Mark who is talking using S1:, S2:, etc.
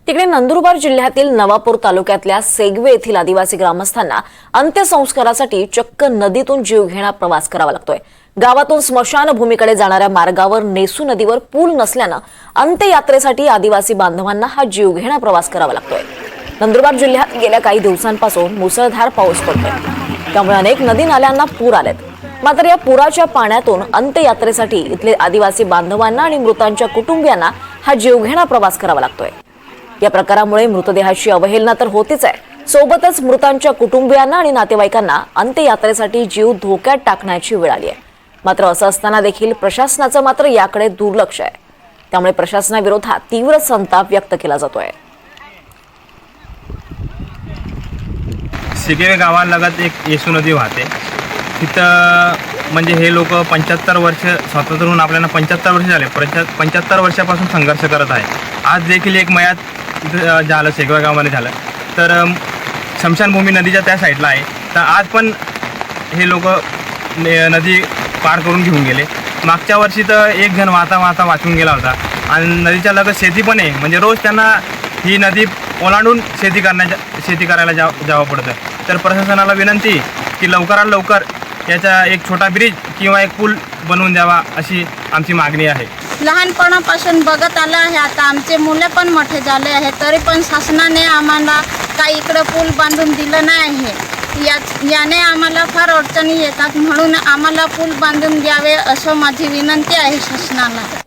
S1: तिकडे नंदुरबार जिल्ह्यातील नवापूर तालुक्यातल्या सेगवे येथील आदिवासी ग्रामस्थांना अंत्यसंस्कारासाठी चक्क नदीतून जीवघेणा प्रवास करावा लागतोय। गावातून स्मशानभूमीकडे जाणाऱ्या मार्गावर नेसू नदीवर पूल नसल्यानं अंत्ययात्रेसाठी आदिवासी बांधवांना हा जीवघेणा प्रवास करावा लागतोय। नंदुरबार जिल्ह्यात गेल्या काही दिवसांपासून मुसळधार पाऊस पडतोय, त्यामुळे अनेक नदी नाल्यांना पूर आलेत। मात्र या पुराच्या पाण्यातून अंत्ययात्रेसाठी इथले आदिवासी बांधवांना आणि मृतांच्या कुटुंबियांना हा जीवघेणा प्रवास करावा लागतोय। या प्रकारामुळे मृतदेहाची अवहेलना तर होतीच आहे, सोबतच मृतांच्या कुटुंबियांना आणि नातेवाईकांना अंत्ययात्रेसाठी जीव धोक्यात टाकण्याची वेळ आली आहे। मात्र असं असताना देखील प्रशासनाचं मात्र याकडे दुर्लक्ष आहे, त्यामुळे प्रशासनाविरोधात तीव्र संताप व्यक्त केला जातोय।
S2: सेगवे गावालगत एक येसू नदी वाहते। तिथं म्हणजे हे लोक 75 वर्ष स्वातंत्र्य होऊन आपल्याला 75 वर्ष झाले, 75 वर्षापासून संघर्ष करत आहे। आज देखील एक मयात झालं, सेगवे गावामध्ये झालं। तर स्मशानभूमी नदीच्या त्या साईडला आहे, तर आज पण हे लोक नदी पार करून घेऊन गेले। मागच्या वर्षी तर एक जण वाहता वाचून गेला होता आणि नदीच्या लगत शेती पण आहे, म्हणजे रोज त्यांना ही नदी ओलांडून शेती करायला जावं पडतं। तर प्रशासनाला विनंती की लवकरात लवकर याचा एक छोटा ब्रिज किंवा एक पूल बनवून द्यावा, अशी आमची मागणी आहे।
S3: लहानपणापासून बघत आलं आहे, आता आमचे मुले पण मोठे झाले आहे, तरी पण शासनाने आम्हाला काही इकडे पूल बांधून दिलं नाही आहे। याने आम्हाला फार अडचणी येतात, म्हणून आम्हाला पूल बांधून द्यावे असं माझी विनंती आहे शासनाला।